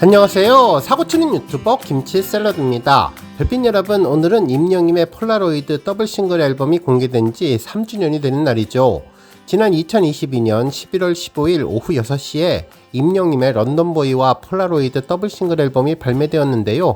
안녕하세요. 사고치는 유튜버 김치샐러드입니다. 별빛 여러분, 오늘은 임영임의 폴라로이드 더블 싱글 앨범이 공개된 지 3주년이 되는 날이죠. 지난 2022년 11월 15일 오후 6시에 임영임의 런던보이와 폴라로이드 더블 싱글 앨범이 발매되었는데요.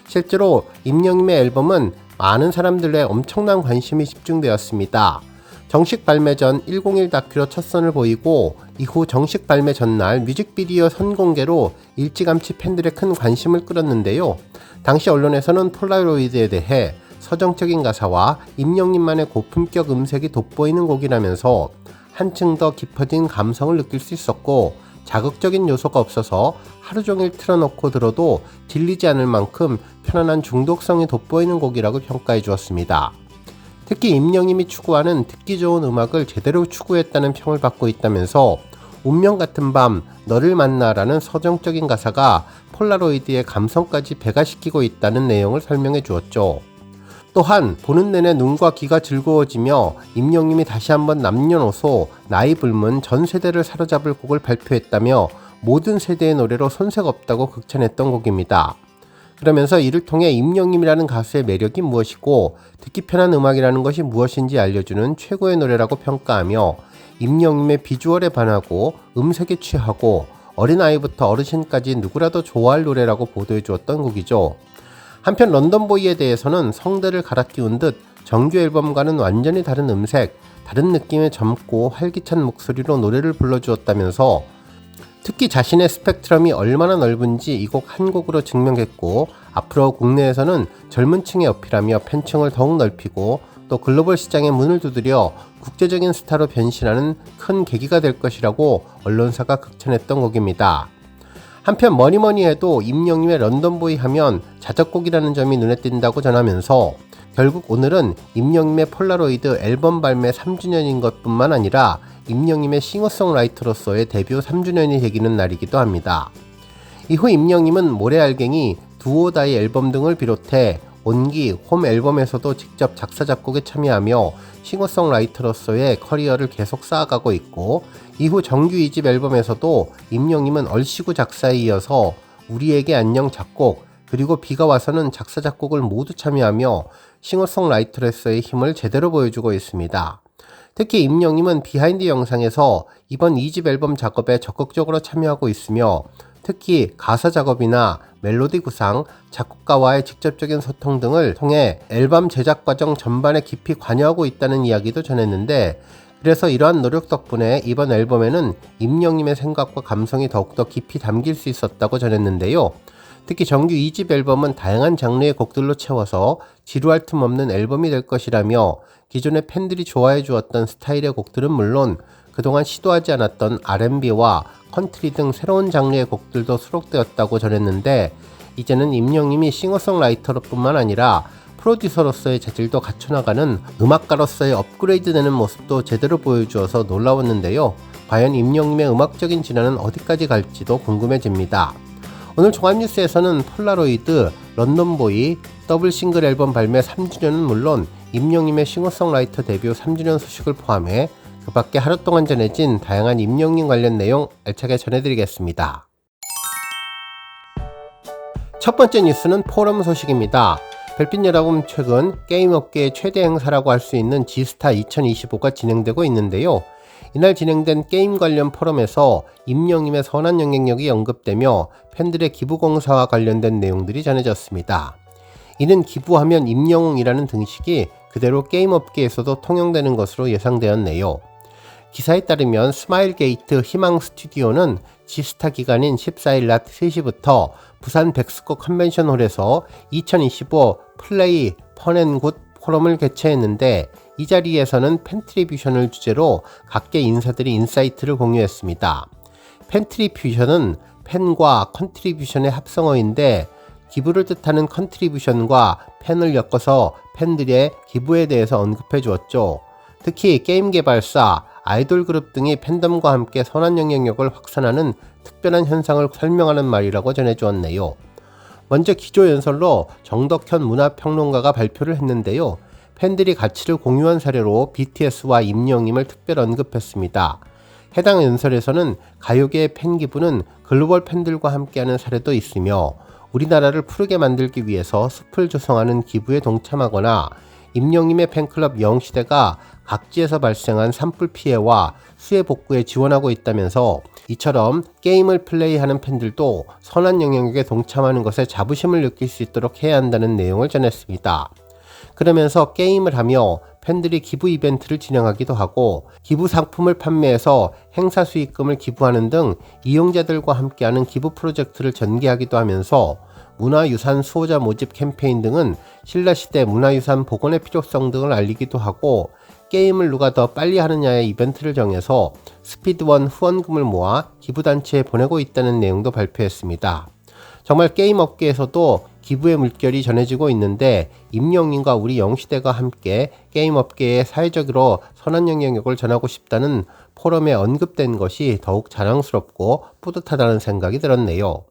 실제로 임영임의 앨범은 많은 사람들의 엄청난 관심이 집중되었습니다. 정식 발매 전 101 다큐로 첫 선을 보이고 이후 정식 발매 전날 뮤직비디오 선공개로 일찌감치 팬들의 큰 관심을 끌었는데요. 당시 언론에서는 폴라로이드에 대해 서정적인 가사와 임영임만의 고품격 음색이 돋보이는 곡이라면서 한층 더 깊어진 감성을 느낄 수 있었고, 자극적인 요소가 없어서 하루 종일 틀어놓고 들어도 질리지 않을 만큼 편안한 중독성이 돋보이는 곡이라고 평가해 주었습니다. 특히 임영임이 추구하는 듣기 좋은 음악을 제대로 추구했다는 평을 받고 있다면서 운명 같은 밤 너를 만나라는 서정적인 가사가 폴라로이드의 감성까지 배가시키고 있다는 내용을 설명해 주었죠. 또한 보는 내내 눈과 귀가 즐거워지며 임영임이 다시 한번 남녀노소 나이 불문 전 세대를 사로잡을 곡을 발표했다며 모든 세대의 노래로 손색 없다고 극찬했던 곡입니다. 그러면서 이를 통해 임영임이라는 가수의 매력이 무엇이고 듣기 편한 음악이라는 것이 무엇인지 알려주는 최고의 노래라고 평가하며 임영임의 비주얼에 반하고 음색에 취하고 어린아이부터 어르신까지 누구라도 좋아할 노래라고 보도해 주었던 곡이죠. 한편 런던보이에 대해서는 성대를 갈아 끼운 듯 정규 앨범과는 완전히 다른 음색, 다른 느낌의 젊고 활기찬 목소리로 노래를 불러주었다면서 특히 자신의 스펙트럼이 얼마나 넓은지 이 곡 한 곡으로 증명했고, 앞으로 국내에서는 젊은 층에 어필하며 팬층을 더욱 넓히고 또 글로벌 시장의 문을 두드려 국제적인 스타로 변신하는 큰 계기가 될 것이라고 언론사가 극찬했던 곡입니다. 한편 뭐니뭐니 해도 임영임의 런던보이 하면 자작곡이라는 점이 눈에 띈다고 전하면서 결국 오늘은 임영임의 폴라로이드 앨범 발매 3주년인 것뿐만 아니라 임영임의 싱어송라이터로서의 데뷔 3주년이 되기는 날이기도 합니다. 이후 임영임은 모래알갱이, 두오다이 앨범 등을 비롯해 온기, 홈 앨범에서도 직접 작사 작곡에 참여하며 싱어송라이터로서의 커리어를 계속 쌓아가고 있고, 이후 정규 2집 앨범에서도 임영임은 얼씨구 작사에 이어서 우리에게 안녕 작곡, 그리고 비가 와서는 작사 작곡을 모두 참여하며 싱어송라이터로서의 힘을 제대로 보여주고 있습니다. 특히 임영임은 비하인드 영상에서 이번 2집 앨범 작업에 적극적으로 참여하고 있으며 특히 가사 작업이나 멜로디 구상, 작곡가와의 직접적인 소통 등을 통해 앨범 제작 과정 전반에 깊이 관여하고 있다는 이야기도 전했는데, 그래서 이러한 노력 덕분에 이번 앨범에는 임영임의 생각과 감성이 더욱더 깊이 담길 수 있었다고 전했는데요. 특히 정규 2집 앨범은 다양한 장르의 곡들로 채워서 지루할 틈 없는 앨범이 될 것이라며 기존의 팬들이 좋아해 주었던 스타일의 곡들은 물론 그동안 시도하지 않았던 R&B와 컨트리 등 새로운 장르의 곡들도 수록되었다고 전했는데, 이제는 임영임이 싱어송라이터로 뿐만 아니라 프로듀서로서의 재질도 갖춰나가는 음악가로서의 업그레이드되는 모습도 제대로 보여주어서 놀라웠는데요. 과연 임영임의 음악적인 진화는 어디까지 갈지도 궁금해집니다. 오늘 종합뉴스에서는 폴라로이드, 런던보이, 더블 싱글 앨범 발매 3주년은 물론 임영임의 싱어송라이터 데뷔 3주년 소식을 포함해 그 밖에 하루 동안 전해진 다양한 임영임 관련 내용 알차게 전해드리겠습니다. 첫 번째 뉴스는 포럼 소식입니다. 별빛 여러분, 최근 게임업계의 최대 행사라고 할 수 있는 지스타 2025가 진행되고 있는데요. 이날 진행된 게임 관련 포럼에서 임영임의 선한 영향력이 언급되며 팬들의 기부공사와 관련된 내용들이 전해졌습니다. 이는 기부하면 임영웅이라는 등식이 그대로 게임업계에서도 통용되는 것으로 예상되었네요. 기사에 따르면 스마일게이트 희망 스튜디오는 지스타 기간인 14일 낮 3시부터 부산 백스코 컨벤션홀에서 2025 플레이 펀앤굿 포럼을 개최했는데, 이 자리에서는 팬트리뷰션을 주제로 각계 인사들이 인사이트를 공유했습니다. 팬트리뷰션은 팬과 컨트리뷰션의 합성어인데, 기부를 뜻하는 컨트리뷰션과 팬을 엮어서 팬들의 기부에 대해서 언급해 주었죠. 특히 게임 개발사, 아이돌 그룹 등이 팬덤과 함께 선한 영향력을 확산하는 특별한 현상을 설명하는 말이라고 전해주었네요. 먼저 기조연설로 정덕현 문화평론가가 발표를 했는데요. 팬들이 가치를 공유한 사례로 BTS와 임영임을 특별 언급했습니다. 해당 연설에서는 가요계의 팬 기부는 글로벌 팬들과 함께하는 사례도 있으며 우리나라를 푸르게 만들기 위해서 숲을 조성하는 기부에 동참하거나 임영님의 팬클럽 영시대가 각지에서 발생한 산불 피해와 수해 복구에 지원하고 있다면서 이처럼 게임을 플레이하는 팬들도 선한 영향력에 동참하는 것에 자부심을 느낄 수 있도록 해야 한다는 내용을 전했습니다. 그러면서 게임을 하며 팬들이 기부 이벤트를 진행하기도 하고 기부 상품을 판매해서 행사 수익금을 기부하는 등 이용자들과 함께하는 기부 프로젝트를 전개하기도 하면서 문화유산 수호자 모집 캠페인 등은 신라시대 문화유산 복원의 필요성 등을 알리기도 하고 게임을 누가 더 빨리 하느냐의 이벤트를 정해서 스피드원 후원금을 모아 기부단체에 보내고 있다는 내용도 발표했습니다. 정말 게임 업계에서도 기부의 물결이 전해지고 있는데 임영님과 우리 영시대가 함께 게임 업계에 사회적으로 선한 영향력을 전하고 싶다는 포럼에 언급된 것이 더욱 자랑스럽고 뿌듯하다는 생각이 들었네요.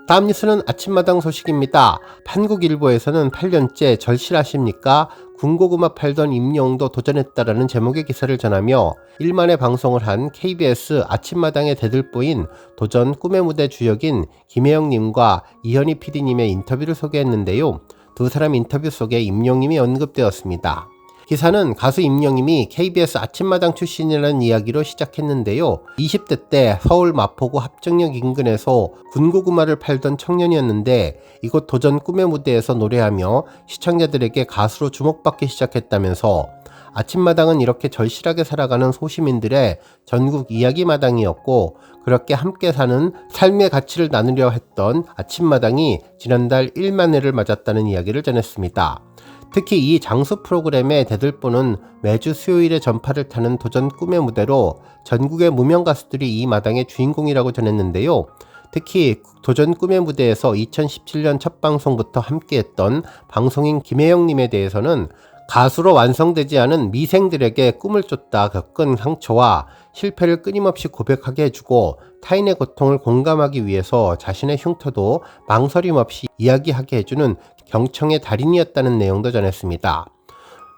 다음 뉴스는 아침마당 소식입니다. 한국일보에서는 8년째 절실하십니까? 군고구마 팔던 임영웅도 도전했다라는 제목의 기사를 전하며 일만의 방송을 한 KBS 아침마당의 대들보인 도전 꿈의 무대 주역인 김혜영님과 이현희 PD님의 인터뷰를 소개했는데요. 두 사람 인터뷰 속에 임영웅님이 언급되었습니다. 기사는 가수 임영웅님이 KBS 아침마당 출신이라는 이야기로 시작했는데요. 20대 때 서울 마포구 합정역 인근에서 군고구마를 팔던 청년이었는데 이곳 도전 꿈의 무대에서 노래하며 시청자들에게 가수로 주목받기 시작했다면서 아침마당은 이렇게 절실하게 살아가는 소시민들의 전국 이야기마당이었고 그렇게 함께 사는 삶의 가치를 나누려 했던 아침마당이 지난달 1만 회를 맞았다는 이야기를 전했습니다. 특히 이 장수 프로그램의 대들보는 매주 수요일에 전파를 타는 도전 꿈의 무대로 전국의 무명 가수들이 이 마당의 주인공이라고 전했는데요. 특히 도전 꿈의 무대에서 2017년 첫 방송부터 함께했던 방송인 김혜영님에 대해서는 가수로 완성되지 않은 미생들에게 꿈을 쫓다 겪은 상처와 실패를 끊임없이 고백하게 해주고 타인의 고통을 공감하기 위해서 자신의 흉터도 망설임 없이 이야기하게 해주는 경청의 달인이었다는 내용도 전했습니다.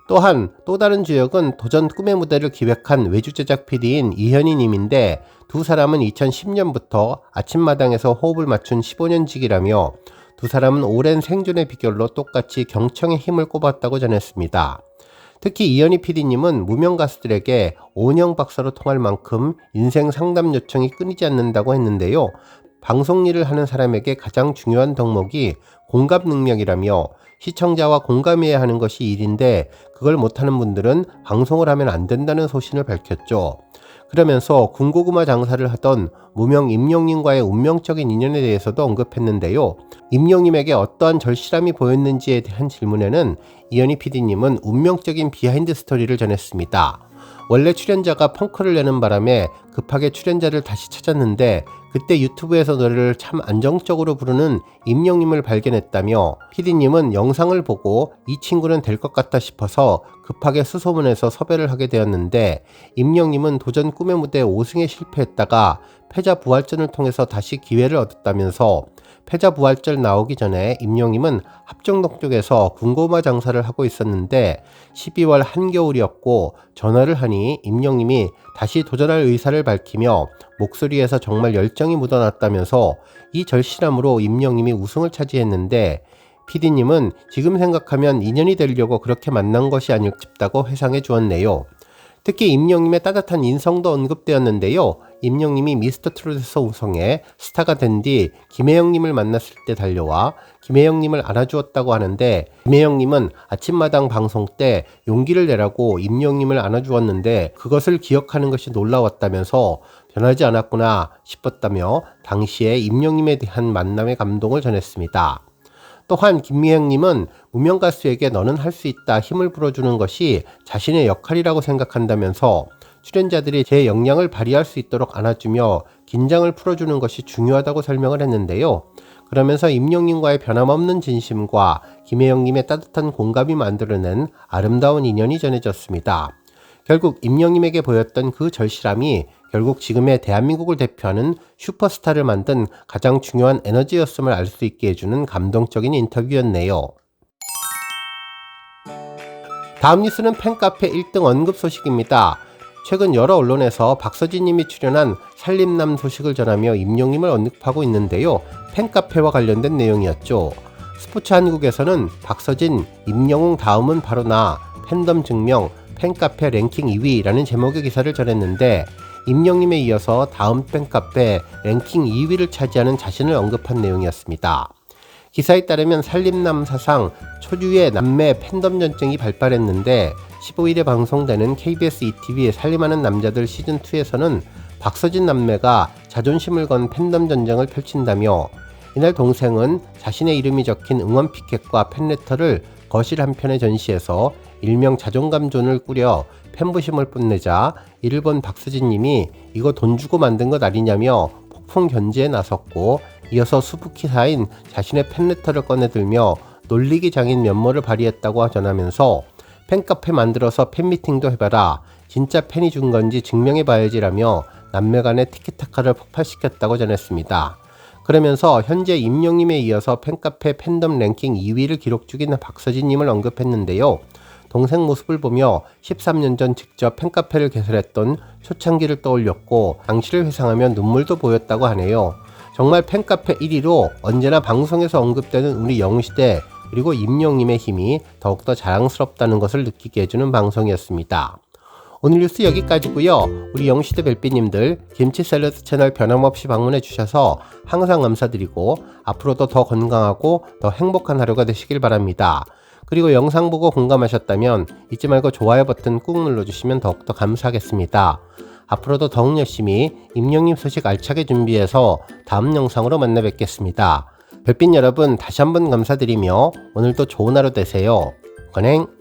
또한 또 다른 주역은 도전 꿈의 무대를 기획한 외주 제작 PD인 이현희 님인데 두 사람은 2010년부터 아침마당에서 호흡을 맞춘 15년지기라며 두 사람은 오랜 생존의 비결로 똑같이 경청의 힘을 꼽았다고 전했습니다. 특히 이현희 PD님은 무명 가수들에게 오은영 박사로 통할 만큼 인생 상담 요청이 끊이지 않는다고 했는데요. 방송 일을 하는 사람에게 가장 중요한 덕목이 공감 능력이라며 시청자와 공감해야 하는 것이 일인데 그걸 못하는 분들은 방송을 하면 안 된다는 소신을 밝혔죠. 그러면서 군고구마 장사를 하던 무명 임영님과의 운명적인 인연에 대해서도 언급했는데요. 임영님에게 어떠한 절실함이 보였는지에 대한 질문에는 이현희 PD님은 운명적인 비하인드 스토리를 전했습니다. 원래 출연자가 펑크를 내는 바람에 급하게 출연자를 다시 찾았는데 그때 유튜브에서 노래를 참 안정적으로 부르는 임영님을 발견했다며 PD님은 영상을 보고 이 친구는 될 것 같다 싶어서 급하게 수소문해서 섭외를 하게 되었는데 임영님은 도전 꿈의 무대 5승에 실패했다가 패자 부활전을 통해서 다시 기회를 얻었다면서 패자 부활절 나오기 전에 임영님은 합정동 쪽에서 군고구마 장사를 하고 있었는데 12월 한겨울이었고 전화를 하니 임영님이 다시 도전할 의사를 밝히며 목소리에서 정말 열정이 묻어났다면서 이 절실함으로 임영님이 우승을 차지했는데 PD님은 지금 생각하면 인연이 되려고 그렇게 만난 것이 아닐 싶다고 회상해 주었네요. 특히 임영님의 따뜻한 인성도 언급되었는데요. 임영님이 미스터트롯에서 우승해 스타가 된 뒤 김혜영님을 만났을 때 달려와 김혜영님을 안아주었다고 하는데 김혜영님은 아침마당 방송 때 용기를 내라고 임영님을 안아주었는데 그것을 기억하는 것이 놀라웠다면서 변하지 않았구나 싶었다며 당시에 임영님에 대한 만남의 감동을 전했습니다. 또한 김미행님은 무명 가수에게 너는 할 수 있다 힘을 불어주는 것이 자신의 역할이라고 생각한다면서 출연자들이 제 역량을 발휘할 수 있도록 안아주며 긴장을 풀어주는 것이 중요하다고 설명을 했는데요. 그러면서 임영님과의 변함없는 진심과 김혜영님의 따뜻한 공감이 만들어낸 아름다운 인연이 전해졌습니다. 결국 임영님에게 보였던 그 절실함이 결국 지금의 대한민국을 대표하는 슈퍼스타를 만든 가장 중요한 에너지였음을 알 수 있게 해주는 감동적인 인터뷰였네요. 다음 뉴스는 팬카페 1등 언급 소식입니다. 최근 여러 언론에서 박서진님이 출연한 살림남 소식을 전하며 임영님을 언급하고 있는데요. 팬카페와 관련된 내용이었죠. 스포츠 한국에서는 박서진, 임영웅 다음은 바로 나, 팬덤 증명, 팬카페 랭킹 2위라는 제목의 기사를 전했는데 임영님에 이어서 다음 팬카페 랭킹 2위를 차지하는 자신을 언급한 내용이었습니다. 기사에 따르면 살림남 사상 초유의 남매 팬덤 전쟁이 발발했는데 15일에 방송되는 KBS ETV의 살림하는 남자들 시즌2에서는 박서진 남매가 자존심을 건 팬덤 전쟁을 펼친다며 이날 동생은 자신의 이름이 적힌 응원 피켓과 팬레터를 거실 한편에 전시해서 일명 자존감존을 꾸려 팬부심을 뽐내자 이를 본 박서진님이 이거 돈 주고 만든 것 아니냐며 폭풍 견제에 나섰고 이어서 수북히사인 자신의 팬레터를 꺼내들며 놀리기 장인 면모를 발휘했다고 전하면서 팬카페 만들어서 팬미팅도 해봐라. 진짜 팬이 준 건지 증명해봐야지라며 남매 간의 티키타카를 폭발시켰다고 전했습니다. 그러면서 현재 임영님에 이어서 팬카페 팬덤 랭킹 2위를 기록 중인 박서진님을 언급했는데요. 동생 모습을 보며 13년 전 직접 팬카페를 개설했던 초창기를 떠올렸고 당시를 회상하며 눈물도 보였다고 하네요. 정말 팬카페 1위로 언제나 방송에서 언급되는 우리 영시대 그리고 임영님의 힘이 더욱더 자랑스럽다는 것을 느끼게 해주는 방송이었습니다. 오늘 뉴스 여기까지고요. 우리 영시대 별빛님들 김치 샐러드 채널 변함없이 방문해 주셔서 항상 감사드리고 앞으로도 더 건강하고 더 행복한 하루가 되시길 바랍니다. 그리고 영상 보고 공감하셨다면 잊지 말고 좋아요 버튼 꾹 눌러주시면 더욱더 감사하겠습니다. 앞으로도 더욱 열심히 임영님 소식 알차게 준비해서 다음 영상으로 만나 뵙겠습니다. 별빛 여러분 다시 한번 감사드리며 오늘도 좋은 하루 되세요. 건행!